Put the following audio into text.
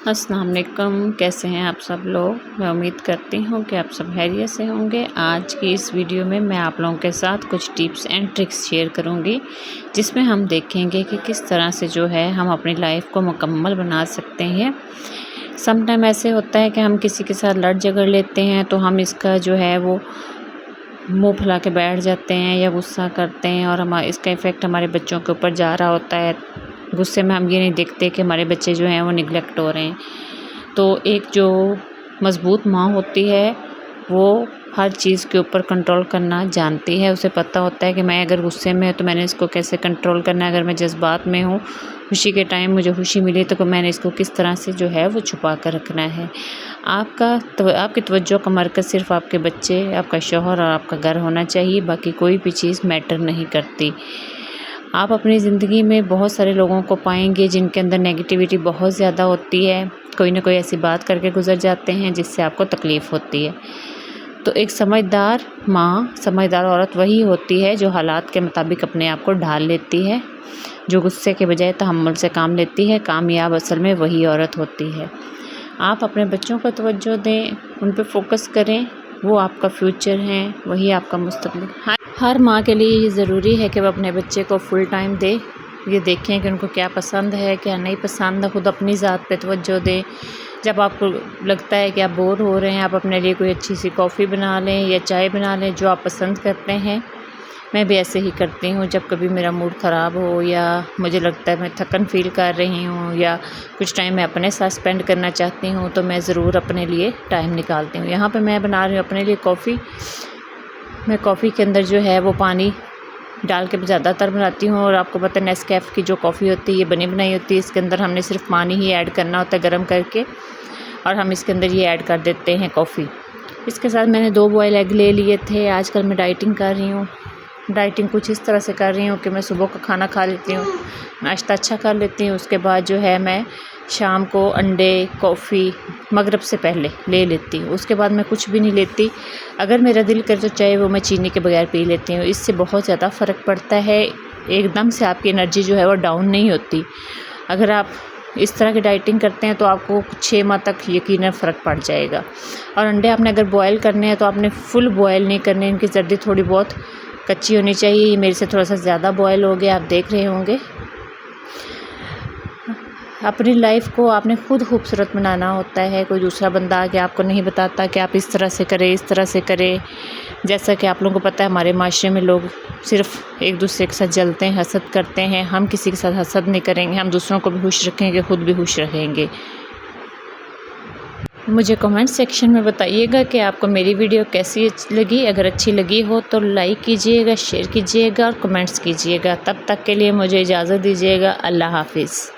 अस्सलाम वालेकुम, कैसे हैं आप सब लोग। मैं उम्मीद करती हूँ कि आप सब खैरियत से होंगे। आज की इस वीडियो में मैं आप लोगों के साथ कुछ टिप्स एंड ट्रिक्स शेयर करूँगी, जिसमें हम देखेंगे कि किस तरह से जो है हम अपनी लाइफ को मुकम्मल बना सकते हैं। सम टाइम ऐसे होता है कि हम किसी के साथ लड़ झगड़ लेते हैं तो हम इसका जो है वो मुँह फुला के बैठ जाते हैं या गुस्सा करते हैं, और इसका इफ़ेक्ट हमारे बच्चों के ऊपर जा रहा होता है। गुस्से में हम ये नहीं देखते कि हमारे बच्चे जो हैं वो निगलेक्ट हो रहे हैं। तो एक जो मज़बूत माँ होती है वो हर चीज़ के ऊपर कंट्रोल करना जानती है। उसे पता होता है कि मैं अगर गुस्से में हूँ तो मैंने इसको कैसे कंट्रोल करना है। अगर मैं जज्बात में हूँ, खुशी के टाइम मुझे खुशी मिली तो मैंने इसको किस तरह से जो है वो छुपा कर रखना है। आपकी तवज्जो का मरकज़ सिर्फ़ आपके बच्चे, आपका शौहर और आपका घर होना चाहिए। बाकी कोई भी चीज़ मैटर नहीं करती। आप अपनी ज़िंदगी में बहुत सारे लोगों को पाएंगे जिनके अंदर नेगेटिविटी बहुत ज़्यादा होती है। कोई ना कोई ऐसी बात करके गुजर जाते हैं जिससे आपको तकलीफ़ होती है। तो एक समझदार माँ, समझदार औरत वही होती है जो हालात के मुताबिक अपने आप को ढाल लेती है, जो गुस्से के बजाय तहम्मुल से काम लेती है। कामयाब असल में वही औरत होती है। आप अपने बच्चों को तवज्जो दें, उन पर फोकस करें। वो आपका फ्यूचर हैं, वही आपका मुस्तकबिल। हर माँ के लिए ये ज़रूरी है कि वह अपने बच्चे को फुल टाइम दे, ये देखें कि उनको क्या पसंद है क्या नहीं पसंद है। खुद अपनी ज़ात पे तवज्जो दें। जब आपको लगता है कि आप बोर हो रहे हैं, आप अपने लिए कोई अच्छी सी कॉफ़ी बना लें या चाय बना लें जो आप पसंद करते हैं। मैं भी ऐसे ही करती हूँ। जब कभी मेरा मूड ख़राब हो या मुझे लगता है मैं थकन फ़ील कर रही हूँ या कुछ टाइम मैं अपने साथ स्पेंड करना चाहती हूँ तो मैं ज़रूर अपने लिए टाइम निकालती हूँ। यहाँ पे मैं बना रही हूँ अपने लिए कॉफ़ी। मैं कॉफ़ी के अंदर जो है वो पानी डाल के ज़्यादातर बनाती हूँ, और आपको पता है नेस्कैफ़े की जो कॉफ़ी होती है ये बनी बनाई होती है। इसके अंदर हमने सिर्फ पानी ही ऐड करना होता है गर्म करके, और हम इसके अंदर ये ऐड कर देते हैं कॉफ़ी। इसके साथ मैंने 2 बॉयल एग ले लिए थे। आजकल मैं डाइटिंग कर रही हूँ। डाइटिंग कुछ इस तरह से कर रही हूँ कि मैं सुबह का खाना खा लेती हूँ, नाश्ता अच्छा कर लेती हूँ। उसके बाद जो है मैं शाम को अंडे, कॉफ़ी मगरिब से पहले ले लेती हूँ। उसके बाद मैं कुछ भी नहीं लेती। अगर मेरा दिल करे तो चाहे वो मैं चीनी के बगैर पी लेती हूँ। इससे बहुत ज़्यादा फ़र्क पड़ता है। एकदम से आपकी एनर्जी जो है वो डाउन नहीं होती। अगर आप इस तरह की डाइटिंग करते हैं तो आपको 6 माह तक यकीनन फ़र्क पड़ जाएगा। और अंडे आपने अगर बॉयल करने हैं तो आपने फुल बॉयल नहीं करने, इनकी जर्दी थोड़ी बहुत कच्ची होनी चाहिए। ये मेरे से थोड़ा सा ज़्यादा बॉयल हो गया, आप देख रहे होंगे। अपनी लाइफ को आपने खुद खूबसूरत बनाना होता है। कोई दूसरा बंदा आके आपको नहीं बताता कि आप इस तरह से करें, इस तरह से करें। जैसा कि आप लोगों को पता है हमारे माशरे में लोग सिर्फ़ एक दूसरे के साथ जलते हैं, हसद करते हैं। हम किसी के साथ हसद नहीं करेंगे। हम दूसरों को भी खुश रखेंगे, खुद भी खुश रहेंगे। मुझे कमेंट सेक्शन में बताइएगा कि आपको मेरी वीडियो कैसी लगी। अगर अच्छी लगी हो तो लाइक कीजिएगा, शेयर कीजिएगा और कमेंट्स कीजिएगा। तब तक के लिए मुझे इजाज़त दीजिएगा। अल्लाह हाफ़िज़।